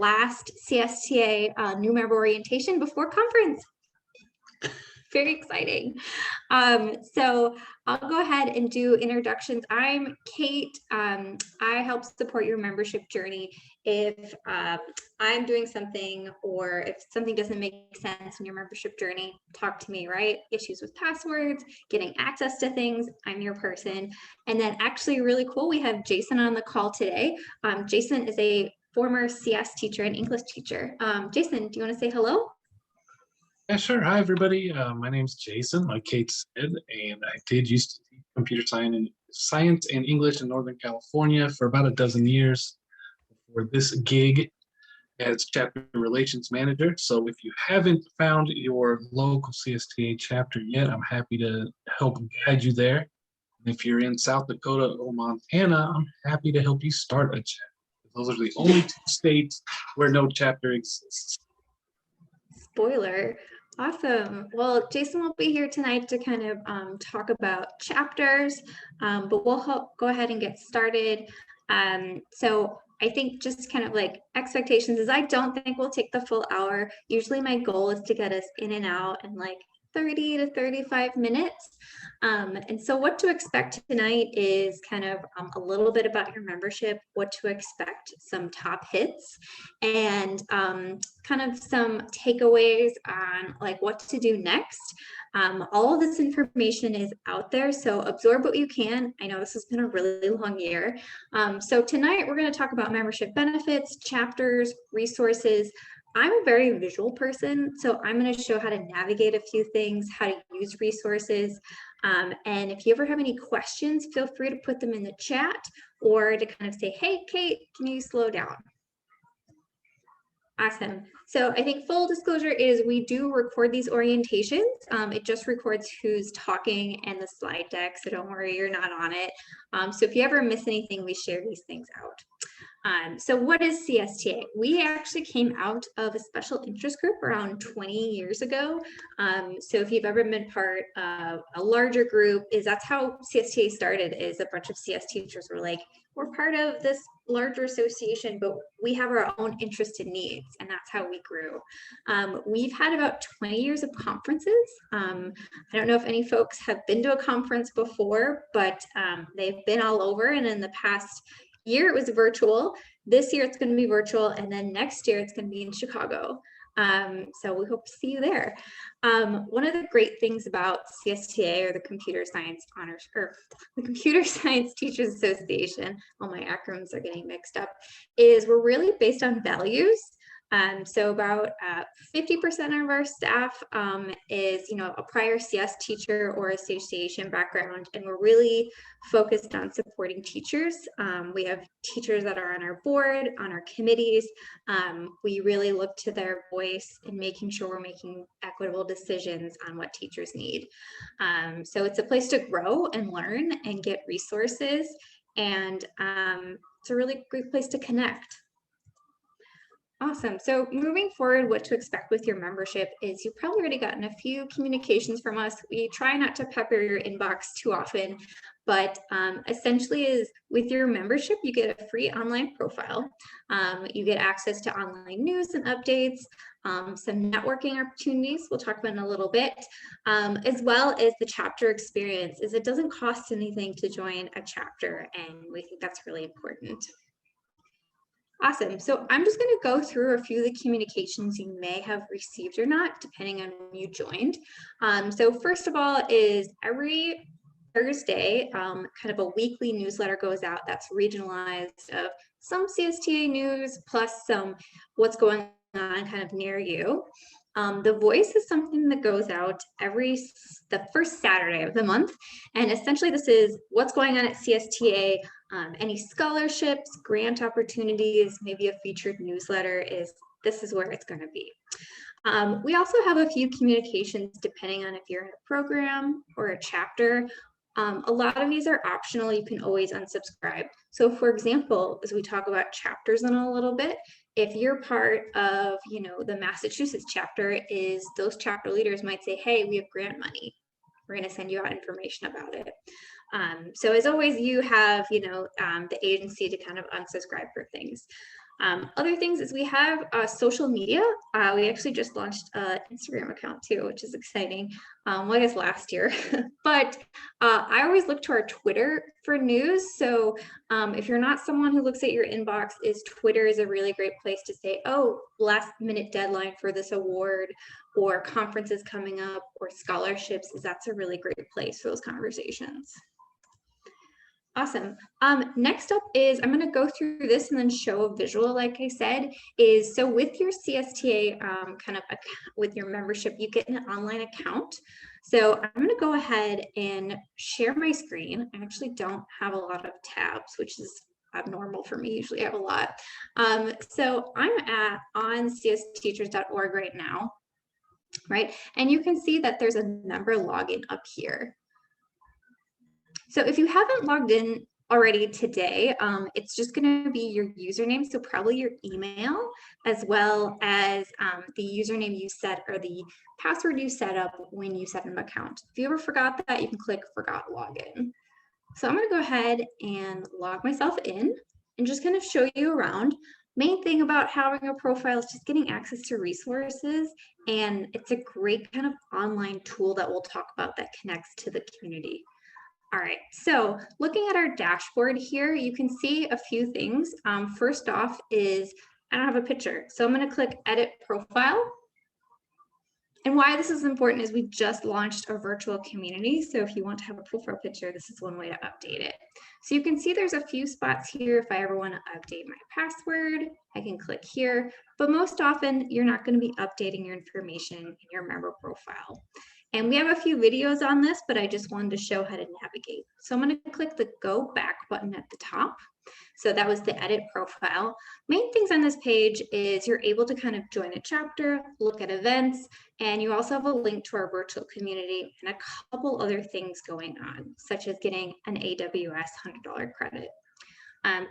last CSTA new member orientation before conference. Very exciting. So I'll go ahead and do introductions. I'm Kate. I help support your membership journey. If I'm doing something or if something doesn't make sense in your membership journey, talk to me, right? Issues with passwords, getting access to things, I'm your person. And then actually really cool, we have Jason on the call today. Jason is a former CS teacher and English teacher. Jason, do you want to say hello? Yeah, sure. Hi, everybody. My name's Jason, like Kate said, and I did used to teach computer science and English in Northern California for about a dozen years before this gig as chapter relations manager. So if you haven't found your local CSTA chapter yet, I'm happy to help guide you there. And if you're in South Dakota or Montana, I'm happy to help you start a chapter. Those are the only two states where no chapter exists. Spoiler. Awesome. Well, Jason will be here tonight to kind of talk about chapters, but we'll go ahead and get started. So I think just kind of like expectations is I don't think we'll take the full hour. Usually my goal is to get us in and out in like 30 to 35 minutes. And so what to expect tonight is kind of a little bit about your membership, what to expect, some top hits, and kind of some takeaways on like what to do next. All of this information is out there, so absorb what you can. I know this has been a really long year. So tonight we're going to talk about membership benefits, chapters, resources. I'm a very visual person, so I'm going to show how to navigate a few things, how to use resources. And if you ever have any questions, feel free to put them in the chat or to kind of say, hey, Kate, can you slow down? Awesome. So I think full disclosure is we do record these orientations. It just records who's talking and the slide deck, so don't worry, you're not on it. So if you ever miss anything, we share these things out. So what is CSTA? We actually came out of a special interest group around 20 years ago. So if you've ever been part of a larger group, that's how CSTA started, is a bunch of CS teachers were like, we're part of this larger association, but we have our own interests and needs, and that's how we grew. We've had about 20 years of conferences. I don't know if any folks have been to a conference before, but they've been all over, and in the past year it was virtual. This year it's going to be virtual, and then next year it's going to be in Chicago. So we hope to see you there. One of the great things about CSTA, or the Computer Science Honors, or the Computer Science Teachers Association, all my acronyms are getting mixed up, is we're really based on values. So about 50% of our staff is, a prior CS teacher or association background, and we're really focused on supporting teachers. We have teachers that are on our board, on our committees. We really look to their voice in making sure we're making equitable decisions on what teachers need. So it's a place to grow and learn and get resources, and it's a really great place to connect. Awesome. So moving forward, what to expect with your membership is you've probably already gotten a few communications from us. We try not to pepper your inbox too often, but essentially is with your membership, you get a free online profile. You get access to online news and updates, some networking opportunities we'll talk about in a little bit, as well as the chapter experience. Is it doesn't cost anything to join a chapter, and we think that's really important. Awesome. So I'm just going to go through a few of the communications you may have received or not, depending on when you joined. So first of all is every Thursday, kind of a weekly newsletter goes out that's regionalized of some CSTA news plus some what's going on kind of near you. The Voice is something that goes out the first Saturday of the month, and essentially this is what's going on at CSTA, any scholarships, grant opportunities, maybe a featured newsletter. This is where it's going to be. We also have a few communications depending on if you're in a program or a chapter. A lot of these are optional. You can always unsubscribe. So for example, as we talk about chapters in a little bit, if you're part of, the Massachusetts chapter, those chapter leaders might say, hey, we have grant money. We're going to send you out information about it. So as always, you have, the agency to kind of unsubscribe for things. Other things is we have social media. We actually just launched an Instagram account too, which is exciting. Well, I guess last year, but I always look to our Twitter for news. So if you're not someone who looks at your inbox, Twitter is a really great place to say, oh, last minute deadline for this award, or conferences coming up, or scholarships. That's a really great place for those conversations. Awesome. Next up is, I'm going to go through this and then show a visual, like I said, is so with your CSTA with your membership, you get an online account. So I'm going to go ahead and share my screen. I actually don't have a lot of tabs, which is abnormal for me. Usually I have a lot. So I'm on csteachers.org right now, right? And you can see that there's a member login up here. So if you haven't logged in already today, it's just going to be your username, so probably your email, as well as the username you set or the password you set up when you set an account. If you ever forgot that, you can click Forgot Login. So I'm going to go ahead and log myself in and just kind of show you around. Main thing about having a profile is just getting access to resources, and it's a great kind of online tool that we'll talk about that connects to the community. All right, so looking at our dashboard here, you can see a few things. First off is, I don't have a picture, so I'm going to click Edit Profile. And why this is important is we just launched a virtual community, so if you want to have a profile picture, this is one way to update it. So you can see there's a few spots here. If I ever want to update my password, I can click here, but most often you're not going to be updating your information in your member profile. And we have a few videos on this, but I just wanted to show how to navigate. So I'm going to click the Go Back button at the top. So that was the Edit Profile. Main things on this page is you're able to kind of join a chapter, look at events, and you also have a link to our virtual community and a couple other things going on, such as getting an AWS $100 credit.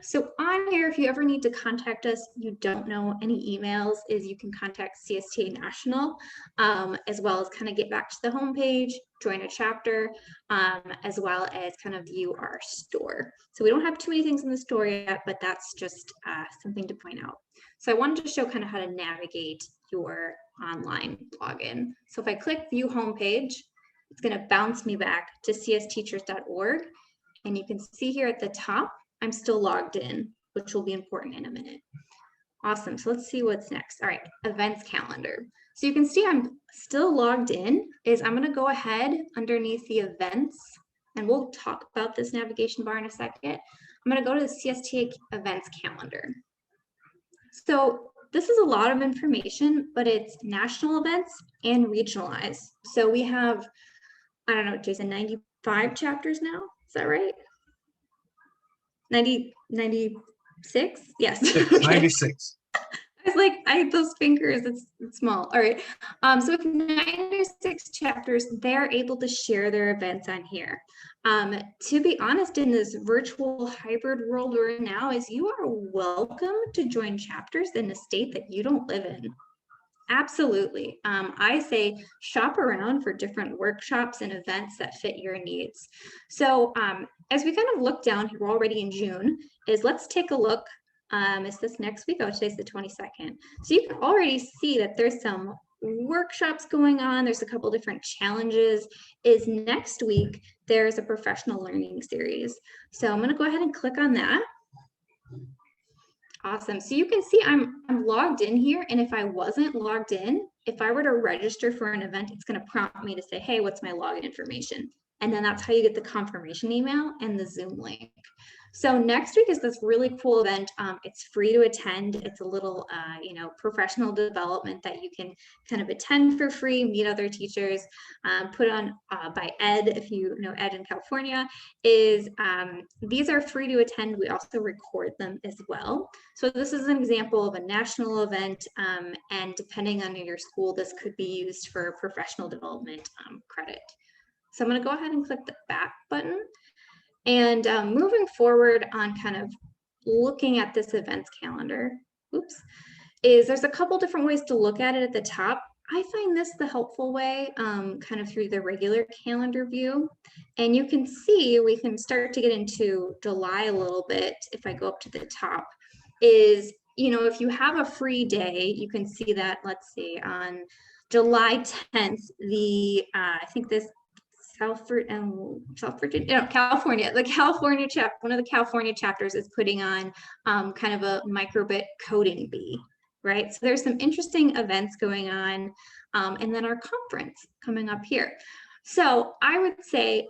So on here, if you ever need to contact us, you don't know any emails, is you can contact CSTA National, as well as kind of get back to the homepage, join a chapter, as well as kind of view our store. So we don't have too many things in the store yet, but that's just something to point out. So I wanted to show kind of how to navigate your online login. So if I click view homepage, it's going to bounce me back to csteachers.org. And you can see here at the top, I'm still logged in, which will be important in a minute. Awesome, so let's see what's next. All right, events calendar. So you can see I'm still logged in. I'm gonna go ahead underneath the events, and we'll talk about this navigation bar in a second. I'm gonna go to the CSTA events calendar. So this is a lot of information, but it's national events and regionalized. So we have, I don't know, Jason, 95 chapters now, is that right? 96? Yes. 96. I was like, I have those fingers, it's small. All right. So with 96 chapters, they're able to share their events on here. To be honest, in this virtual hybrid world we're in now, is you are welcome to join chapters in a state that you don't live in. Absolutely. I say shop around for different workshops and events that fit your needs. So as we kind of look down here, we're already in June, let's take a look. Is this next week? Oh, today's the 22nd. So you can already see that there's some workshops going on. There's a couple different challenges. Next week, there's a professional learning series. So I'm going to go ahead and click on that. Awesome. So you can see I'm logged in here, and if I wasn't logged in, if I were to register for an event, it's going to prompt me to say, hey, what's my login information? And then that's how you get the confirmation email and the Zoom link. So next week is this really cool event. It's free to attend. It's a little, professional development that you can kind of attend for free, meet other teachers, put on by Ed, if you know Ed in California, these are free to attend. We also record them as well. So this is an example of a national event, and depending on your school, this could be used for professional development credit. So I'm going to go ahead and click the back button. And moving forward on kind of looking at this events calendar, there's a couple different ways to look at it at the top. I find this the helpful way, kind of through the regular calendar view. And you can see, we can start to get into July a little bit if I go up to the top, you know, if you have a free day, you can see that, let's see, on July 10th, the, I think this California, one of the California chapters is putting on kind of a microbit coding bee, right? So there's some interesting events going on, and then our conference coming up here. So I would say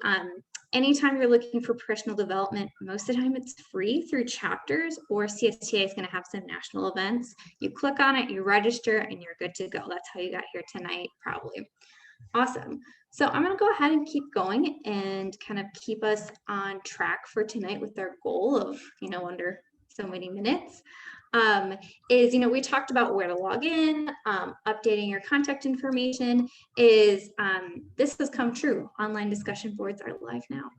anytime you're looking for professional development, most of the time it's free through chapters, or CSTA is going to have some national events. You click on it, you register, and you're good to go. That's how you got here tonight, probably. Awesome. So I'm going to go ahead and keep going and kind of keep us on track for tonight with our goal of, you know, under so many minutes. Is, you know, we talked about where to log in, updating your contact information. Is this has come true. Online discussion boards are live now.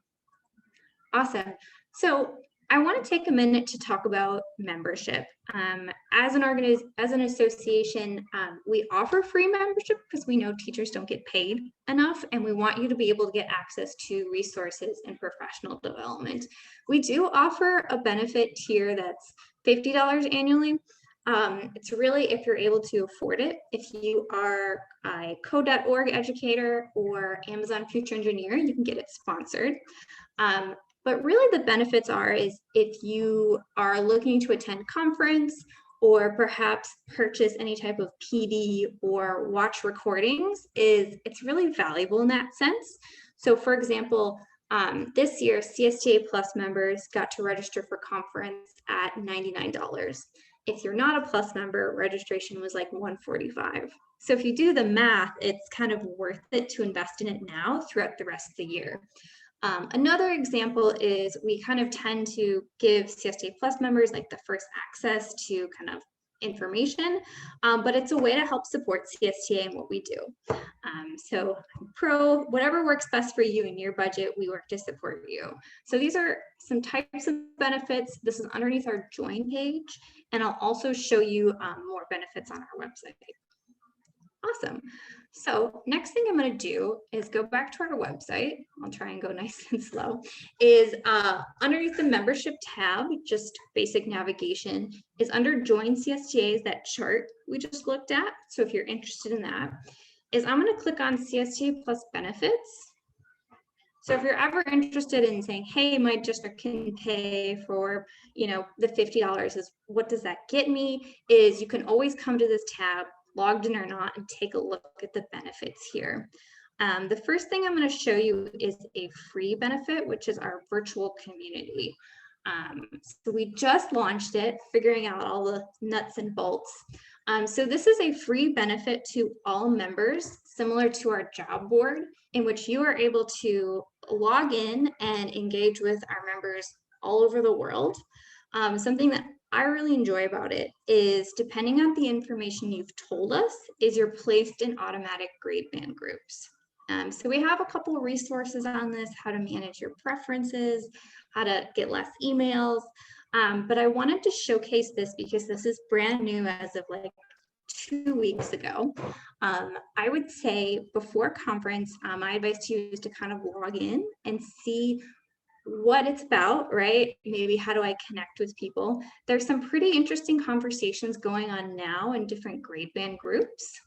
Awesome. So I want to take a minute to talk about membership. As an association, we offer free membership because we know teachers don't get paid enough, and we want you to be able to get access to resources and professional development. We do offer a benefit tier that's $50 annually. It's really if you're able to afford it. If you are a code.org educator or Amazon Future Engineer, you can get it sponsored. But really the benefits is if you are looking to attend conference or perhaps purchase any type of PD or watch recordings, it's really valuable in that sense. So for example, this year CSTA Plus members got to register for conference at $99. If you're not a Plus member, registration was like $145. So if you do the math, it's kind of worth it to invest in it now throughout the rest of the year. Another example is we kind of tend to give CSTA Plus members like the first access to kind of information, but it's a way to help support CSTA and what we do. So whatever works best for you in your budget, we work to support you. So these are some types of benefits. This is underneath our join page, and I'll also show you more benefits on our website. Awesome. So next thing I'm going to do is go back to our website. I'll try and go nice and slow. Is underneath the membership tab, just basic navigation, is under Join CSTA, is that chart we just looked at. So if you're interested in that, is I'm going to click on CSTA Plus Benefits. So if you're ever interested in saying, hey, my district can pay for, you know, the $50, is what does that get me? Is you can always come to this tab, logged in or not, and take a look at the benefits here. The first thing I'm going to show you is a free benefit, which is our virtual community. So we just launched it, figuring out all the nuts and bolts. So this is a free benefit to all members, similar to our job board, in which you are able to log in and engage with our members all over the world. Something that I really enjoy about it is, depending on the information you've told us, is you're placed in automatic grade band groups. So we have a couple of resources on this, how to manage your preferences, how to get less emails. But I wanted to showcase this because this is brand new as of like 2 weeks ago. I would say before conference, my advice to you is to kind of log in and see what it's about, right? Maybe how do I connect with people? There's some pretty interesting conversations going on now in different grade band groups.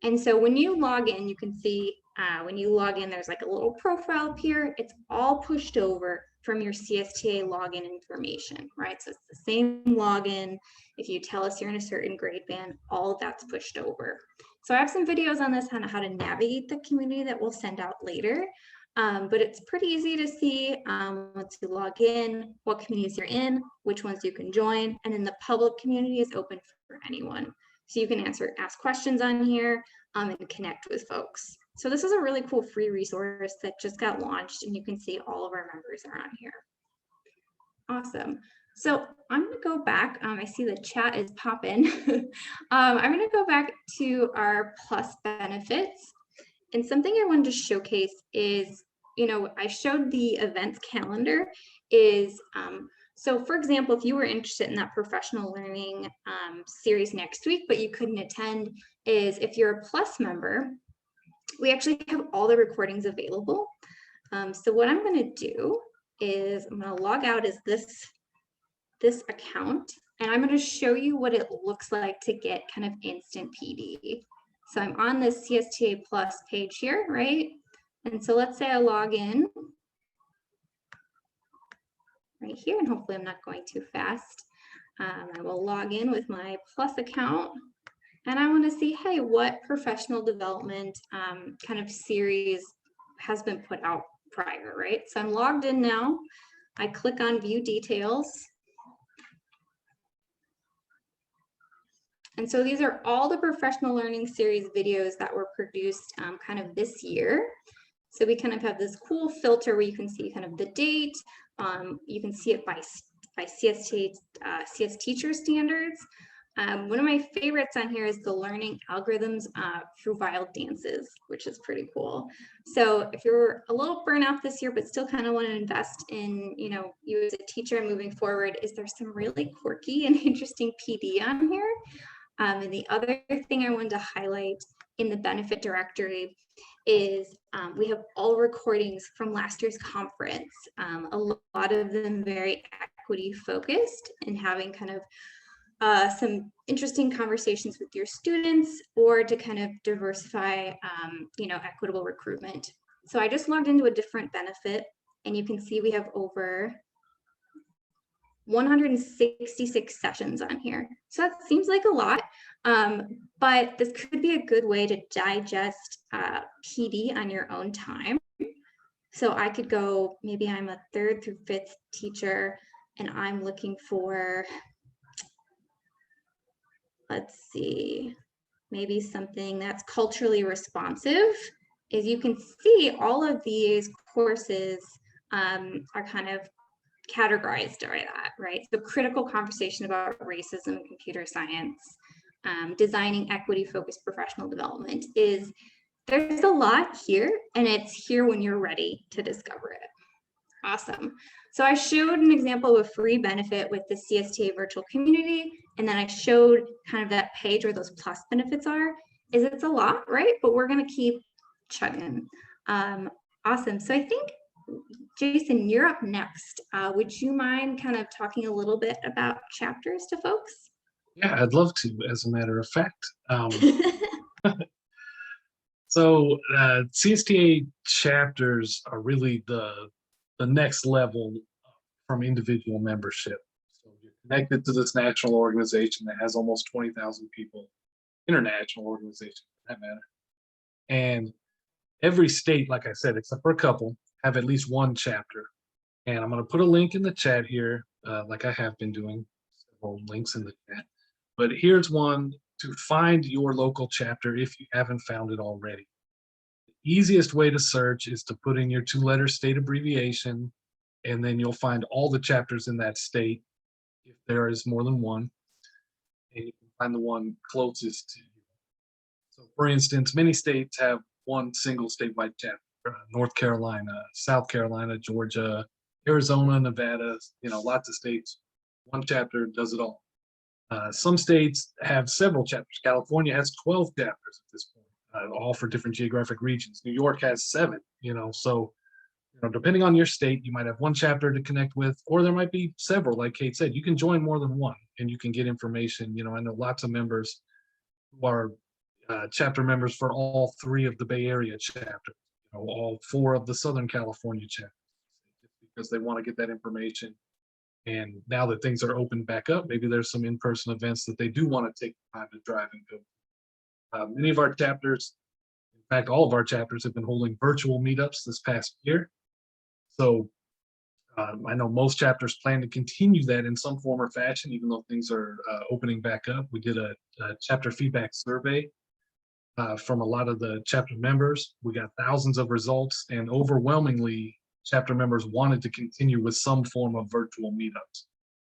And so when you log in, you can see when you log in, there's like a little profile up here. It's all pushed over from your CSTA login information, right? So it's the same login. If you tell us you're in a certain grade band, all of that's pushed over. So I have some videos on this on how to navigate the community that we'll send out later. But it's pretty easy to see once you log in, what communities you're in, which ones you can join, and then the public community is open for anyone. So you can ask questions on here and connect with folks. So this is a really cool free resource that just got launched, and you can see all of our members are on here. Awesome. So I'm going to go back. I see the chat is popping. I'm going to go back to our Plus benefits. And something I wanted to showcase is, you know, I showed the events calendar is, so for example, if you were interested in that professional learning series next week, but you couldn't attend, is if you're a Plus member, we actually have all the recordings available. So what I'm going to do is I'm going to log out as this account. And I'm going to show you what it looks like to get kind of instant PD. So I'm on this CSTA Plus page here, right? And so let's say I log in right here, and hopefully I'm not going too fast. I will log in with my Plus account, and I want to see, hey, what professional development kind of series has been put out prior, right? So I'm logged in now. I click on view details. And so these are all the professional learning series videos that were produced kind of this year. So we kind of have this cool filter where you can see kind of the date. You can see it by CSTA, CS teacher standards. One of my favorites on here is the learning algorithms through wild dances, which is pretty cool. So if you're a little burnt out this year, but still kind of want to invest in, you as a teacher moving forward, is there some really quirky and interesting PD on here? And the other thing I wanted to highlight in the benefit directory is we have all recordings from last year's conference, a lot of them very equity focused and having kind of some interesting conversations with your students or to kind of diversify, equitable recruitment. So I just logged into a different benefit and you can see we have over 166 sessions on here. So that seems like a lot, but this could be a good way to digest PD on your own time. So I could go, maybe I'm a 3rd through 5th teacher and I'm looking for, let's see, maybe something that's culturally responsive. As you can see, all of these courses are kind of categorized by that, right? So critical conversation about racism and computer science, designing equity-focused professional development there's a lot here, and it's here when you're ready to discover it. Awesome. So I showed an example of a free benefit with the CSTA virtual community, and then I showed kind of that page where those plus benefits are. It's a lot, right? But we're going to keep chugging. Awesome. So I think, Jason, you're up next. Would you mind kind of talking a little bit about chapters to folks? Yeah, I'd love to, as a matter of fact. So CSTA chapters are really the next level from individual membership. So you're connected to this national organization that has almost 20,000 people, international organization for that matter. And every state, like I said, except for a couple, have at least one chapter. And I'm going to put a link in the chat here, like I have been doing, several links in the chat. But here's one to find your local chapter if you haven't found it already. The easiest way to search is to put in your 2-letter state abbreviation, and then you'll find all the chapters in that state if there is more than one. And you can find the one closest to you. So for instance, many states have one single statewide chapter. North Carolina, South Carolina, Georgia, Arizona, Nevada, lots of states. One chapter does it all. Some states have several chapters. California has 12 chapters at this point, all for different geographic regions. New York has 7, so depending on your state, you might have one chapter to connect with, or there might be several. Like Kate said, you can join more than one and you can get information. I know lots of members who are chapter members for all 3 of the Bay Area chapters, all 4 of the Southern California chapters, because they want to get that information. And now that things are opened back up, maybe there's some in-person events that they do want to take time to drive and go. Many of our chapters, in fact, all of our chapters have been holding virtual meetups this past year. So I know most chapters plan to continue that in some form or fashion, even though things are opening back up. We did a chapter feedback survey from a lot of the chapter members. We got thousands of results, and overwhelmingly, chapter members wanted to continue with some form of virtual meetups,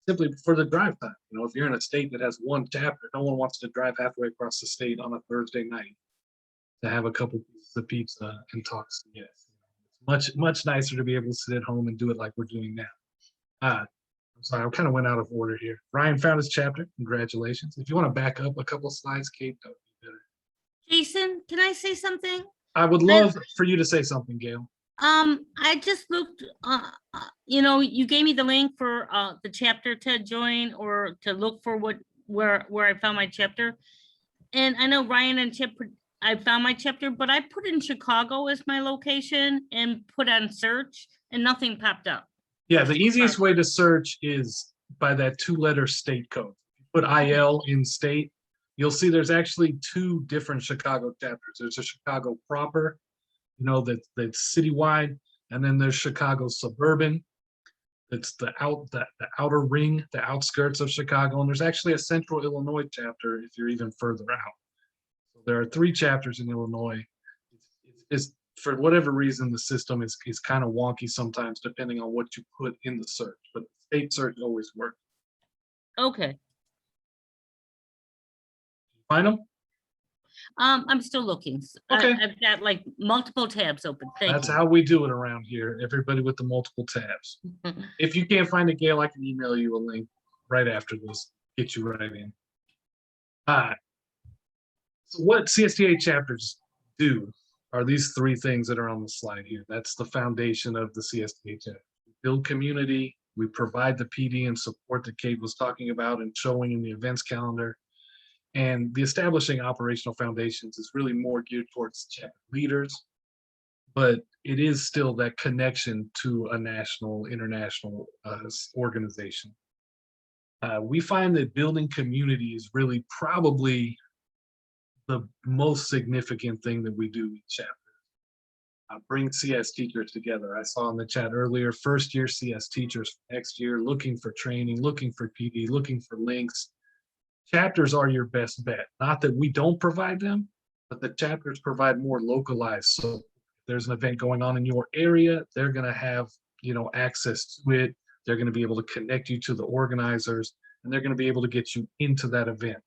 simply for the drive time. If you're in a state that has one chapter, no one wants to drive halfway across the state on a Thursday night to have a couple pieces of pizza and talk. Yes, it's much nicer to be able to sit at home and do it like we're doing now. I'm sorry, I kind of went out of order here. Ryan found his chapter. Congratulations. If you want to back up a couple of slides, Kate, that would be better. Jason, can I say something? I would love for you to say something, Gail. I just looked, you gave me the link for the chapter to join or to look for where I found my chapter. And I know Ryan and Chip, I found my chapter, but I put in Chicago as my location and put on search and nothing popped up. Yeah, the easiest way to search is by that 2-letter state code. Put IL in state, you'll see there's actually 2 different Chicago chapters. There's a Chicago proper, that's citywide, and then there's Chicago suburban. It's the outer ring, the outskirts of Chicago, and there's actually a Central Illinois chapter if you're even further out. So there are 3 chapters in Illinois. It's for whatever reason the system is kind of wonky sometimes depending on what you put in the search, but state search always works. Okay. Find them? I'm still looking. Okay. I've got like multiple tabs open. That's Thank how we do it around here. Everybody with the multiple tabs. you. If you can't find it, Gail, I can email you a link right after this. Get you right in. So what CSTA chapters do are these 3 things that are on the slide here. That's the foundation of the CSTA chapter. We build community. We provide the PD and support that Kate was talking about and showing in the events calendar. And the establishing operational foundations is really more geared towards chapter leaders, but it is still that connection to a national, international organization. We find that building community is really probably the most significant thing that we do each chapter. Bring CS teachers together. I saw in the chat earlier, first year CS teachers next year, looking for training, looking for PD, looking for links. Chapters are your best bet. Not that we don't provide them, but the chapters provide more localized. So if there's an event going on in your area, they're going to have, access to it. They're going to be able to connect you to the organizers, and they're going to be able to get you into that event.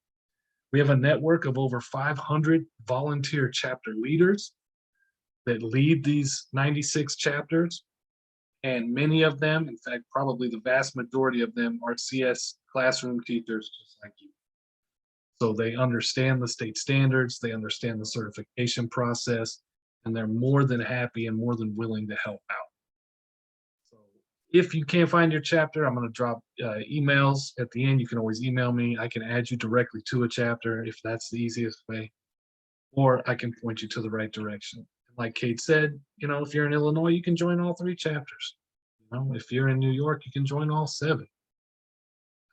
We have a network of over 500 volunteer chapter leaders that lead these 96 chapters. And many of them, in fact, probably the vast majority of them are CS classroom teachers just like you. So they understand the state standards, they understand the certification process, and they're more than happy and more than willing to help out. So if you can't find your chapter, I'm going to drop emails at the end. You can always email me. I can add you directly to a chapter if that's the easiest way, or I can point you to the right direction. Like Kate said, if you're in Illinois, you can join all 3 chapters. If you're in New York, you can join all 7.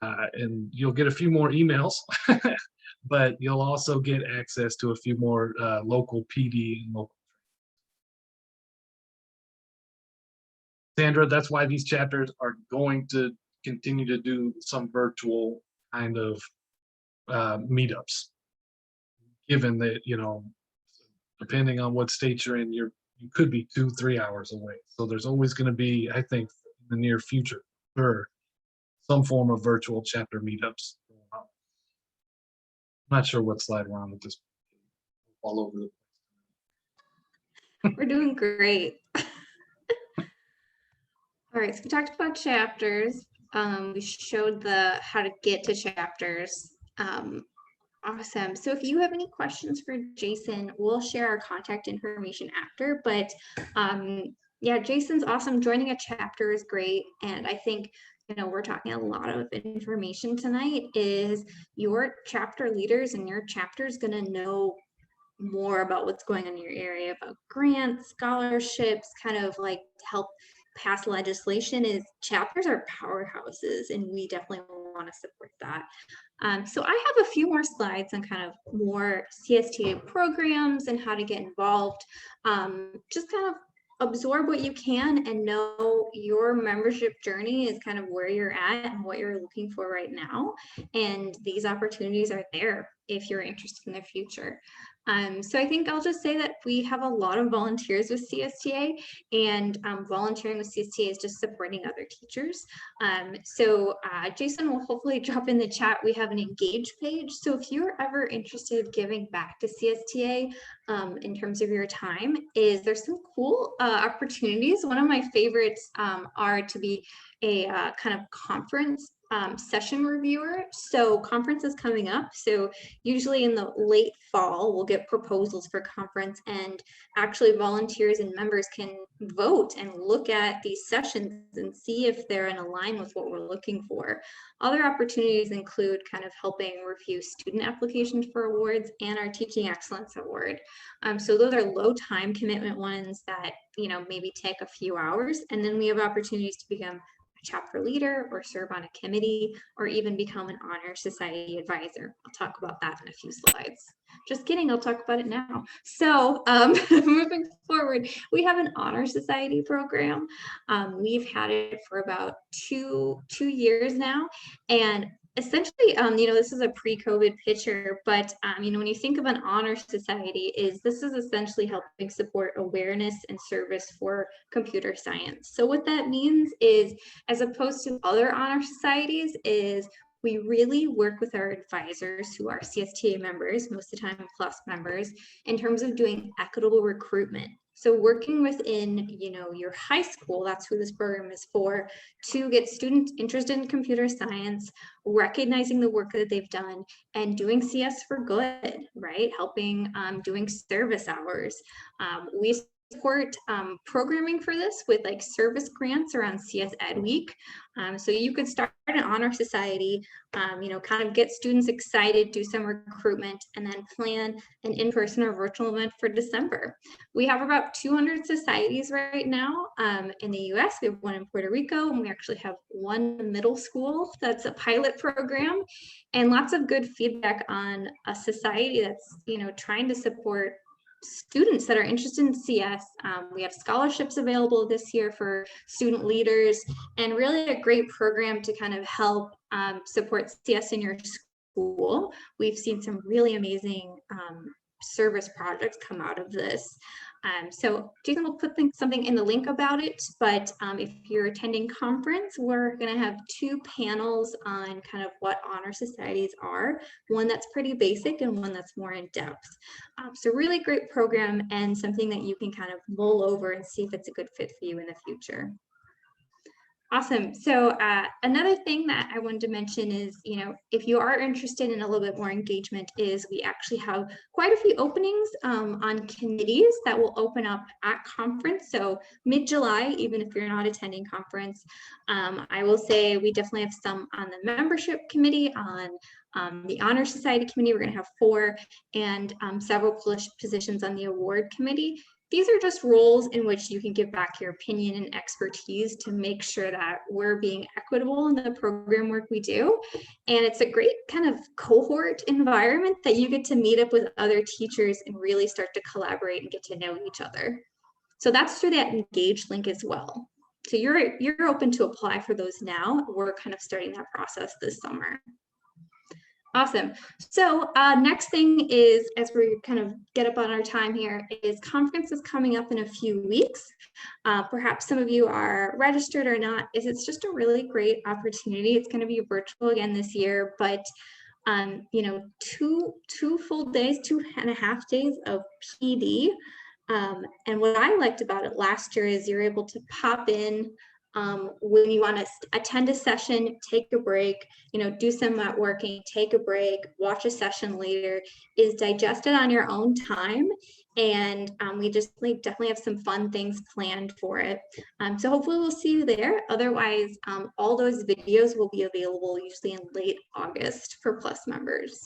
And you'll get a few more emails, but you'll also get access to a few more local PD and local. Sandra, that's why these chapters are going to continue to do some virtual kind of meetups, given that, depending on what state you're in, you could be 2-3 hours away. So there's always going to be, I think, in the near future, sure, some form of virtual chapter meetups. I'm not sure what slide we're on with this. All over the place. We're doing great. All right, so we talked about chapters. We showed how to get to chapters. Awesome. So if you have any questions for Jason, we'll share our contact information after. But yeah, Jason's awesome. Joining a chapter is great. And I think, we're talking a lot of information tonight. Is your chapter leaders and your chapter is going to know more about what's going on in your area, about grants, scholarships, kind of like help pass legislation. Is chapters are powerhouses, and we definitely want to support that. So I have a few more slides on kind of more CSTA programs and how to get involved. Just kind of absorb what you can and know your membership journey is kind of where you're at and what you're looking for right now. And these opportunities are there if you're interested in the future. So I think I'll just say that we have a lot of volunteers with CSTA, and volunteering with CSTA is just supporting other teachers. So Jason will hopefully drop in the chat. We have an engage page. So if you're ever interested in giving back to CSTA in terms of your time, there's some cool opportunities. One of my favorites are to be a kind of conference session reviewer. So conference is coming up. So usually in the late fall, we'll get proposals for conference, and actually volunteers and members can vote and look at these sessions and see if they're in line with what we're looking for. Other opportunities include kind of helping review student applications for awards and our Teaching Excellence Award. So those are low time commitment ones that, you know, maybe take a few hours. And then we have opportunities to become a chapter leader or serve on a committee or even become an honor society advisor. I'll talk about that in a few slides. Just kidding, I'll talk about it now. So moving forward, we have an honor society program. We've had it for about two years now, and essentially, you know, this is a pre-COVID picture, but you know, when you think of an honor society, this is essentially helping support awareness and service for computer science. So what that means is, as opposed to other honor societies, is we really work with our advisors who are CSTA members, most of the time plus members, in terms of doing equitable recruitment. So working within, you know, your high school, that's who this program is for, to get students interested in computer science, recognizing the work that they've done, and doing CS for good, right? Helping, doing service hours. We support programming for this with like service grants around CS Ed Week. So you could start an honor society, you know, kind of get students excited, do some recruitment, and then plan an in-person or virtual event for December. We have about 200 societies right now in the US. We have one in Puerto Rico, and we actually have one middle school that's a pilot program, and lots of good feedback on a society that's, you know, trying to support students that are interested in CS. We have scholarships available this year for student leaders, and really a great program to kind of help support CS in your school. We've seen some really amazing service projects come out of this. So Jason will put something in the link about it, but if you're attending conference, we're going to have 2 panels on kind of what honor societies are, one that's pretty basic and one that's more in depth. So really great program, and something that you can kind of mull over and see if it's a good fit for you in the future. Awesome. So another thing that I wanted to mention is, you know, if you are interested in a little bit more engagement, is we actually have quite a few openings on committees that will open up at conference. So mid-July, even if you're not attending conference, I will say we definitely have some on the membership committee, on the Honor Society committee. We're going to have 4, and several positions on the award committee. These are just roles in which you can give back your opinion and expertise to make sure that we're being equitable in the program work we do. And it's a great kind of cohort environment that you get to meet up with other teachers and really start to collaborate and get to know each other. So that's through that Engage link as well. So you're open to apply for those now. We're kind of starting that process this summer. Awesome. So next thing is, as we kind of get up on our time here, is conference is coming up in a few weeks. Perhaps some of you are registered or not. It's just a really great opportunity. It's going to be virtual again this year, but you know, two full days, 2.5 days of PD. And what I liked about it last year is you're able to pop in when you want to attend a session, take a break, you know, do some networking, take a break, watch a session later, is digested on your own time. And we just definitely have some fun things planned for it. So hopefully we'll see you there. Otherwise, all those videos will be available usually in late August for Plus members.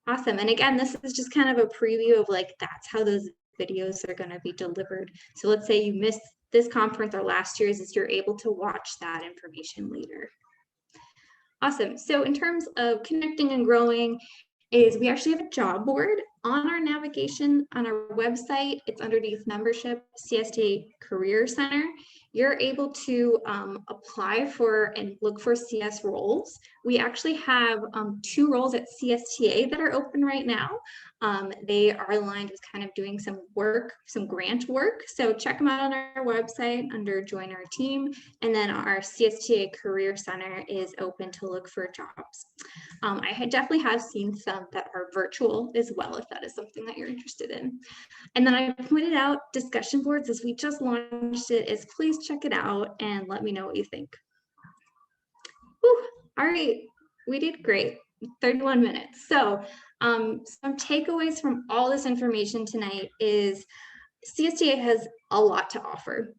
Awesome. And again, this is just kind of a preview of like, that's how those videos are going to be delivered. So let's say you missed this conference or last year's, is you're able to watch that information later. Awesome. So in terms of connecting and growing, is we actually have a job board on our navigation on our website. It's underneath membership, CSTA Career Center. You're able to apply for and look for CS roles. We actually have 2 roles at CSTA that are open right now. They are aligned with kind of doing some work, some grant work. So check them out on our website under Join Our Team. And then our CSTA Career Center is open to look for jobs. I definitely have seen some that are virtual as well, if that is something that you're interested in. And then I pointed out discussion boards as we just launched it, is please check it out and let me know what you think. Whew, all right, we did great. 31 minutes. So some takeaways from all this information tonight is CSTA has a lot to offer.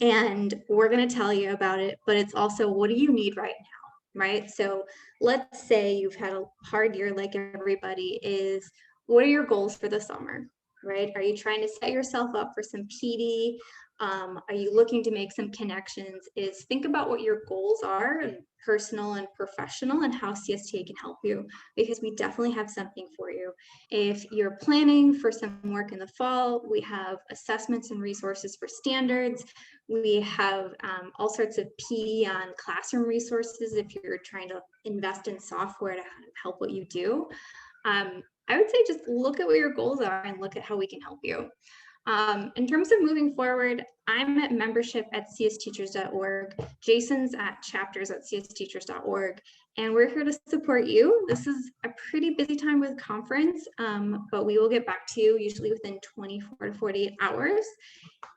And we're going to tell you about it, but it's also, what do you need right now, right? So let's say you've had a hard year like everybody is. What are your goals for the summer, right? Are you trying to set yourself up for some PD? Are you looking to make some connections? Is think about what your goals are, personal and professional, and how CSTA can help you, because we definitely have something for you. If you're planning for some work in the fall, we have assessments and resources for standards. We have all sorts of PD on classroom resources if you're trying to invest in software to help what you do. I would say just look at what your goals are and look at how we can help you. In terms of moving forward, I'm at membership at csteachers.org. Jason's at chapters at csteachers.org. And we're here to support you. This is a pretty busy time with conference, but we will get back to you usually within 24 to 48 hours.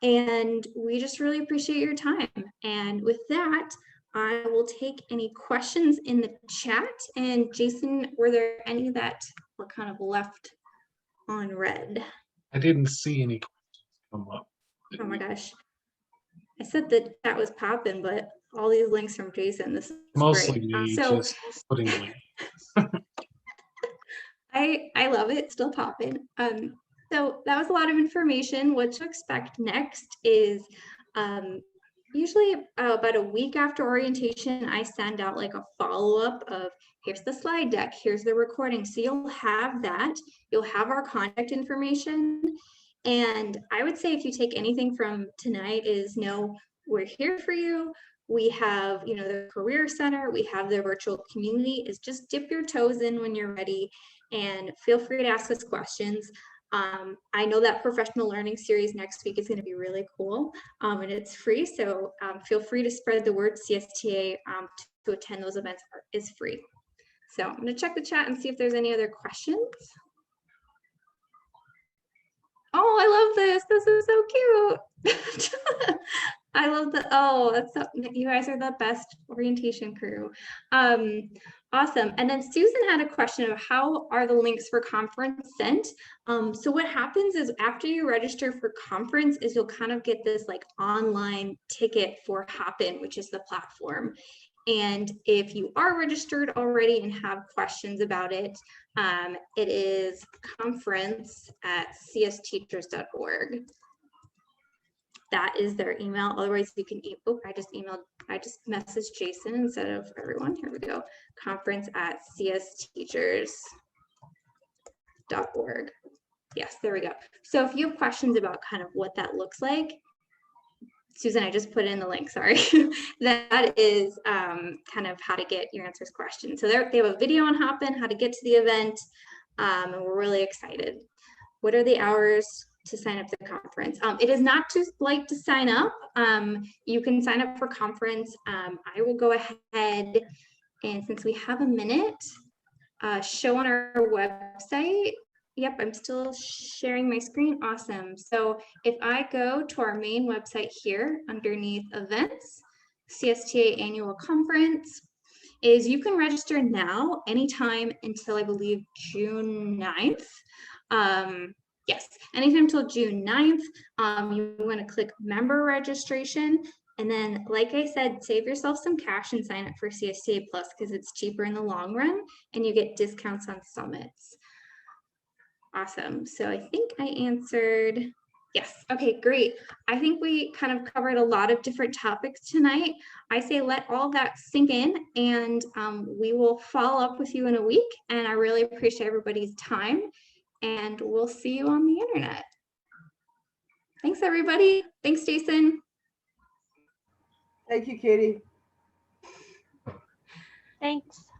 And we just really appreciate your time. And with that, I will take any questions in the chat. And Jason, were there any that were kind of left on red? I didn't see any questions come up. Oh my gosh. I said the chat was popping, but all these links from Jason, this is Mostly great. me So just putting the link. I love it, still popping. So that was a lot of information. What to expect next is usually about a week after orientation, I send out like a follow-up of here's the slide deck, here's the recording. So you'll have that, you'll have our contact information. And I would say if you take anything from tonight is know we're here for you. We have, you know, the Career Center, we have the virtual community. Is just dip your toes in when you're ready and feel free to ask us questions. I know that professional learning series next week is going to be really cool, and it's free. So feel free to spread the word. CSTA to attend those events is free. So I'm going to check the chat and see if there's any other questions. Oh, I love this. This is so cute. I love the, oh, that's so, you guys are the best orientation crew. Awesome. And then Susan had a question of how are the links for conference sent? So what happens is after you register for conference is you'll kind of get this like online ticket for Hopin, which is the platform. And if you are registered already and have questions about it, it is conference at csteachers.org. That is their email. Otherwise, you can, oh, I just messaged Jason instead of everyone. Here we go. Conference at csteachers.org. Yes, there we go. So if you have questions about kind of what that looks like, Susan, I just put in the link, sorry. That is kind of how to get your answers questions. So they have a video on Hopin, how to get to the event, and we're really excited. What are the hours to sign up to the conference? It is not too late to sign up. You can sign up for conference. I will go ahead and since we have a minute, show on our website. Yep, I'm still sharing my screen. Awesome. So if I go to our main website here underneath events, CSTA annual conference, is you can register now anytime until I believe June 9th. Yes, anytime until June 9th. You want to click member registration. And then, like I said, save yourself some cash and sign up for CSTA Plus because it's cheaper in the long run and you get discounts on summits. Awesome. So I think I answered. Yes. Okay, great. I think we kind of covered a lot of different topics tonight. I say let all that sink in and we will follow up with you in a week. And I really appreciate everybody's time and we'll see you on the internet. Thanks, everybody. Thanks, Jason. Thank you, Katie. Thanks.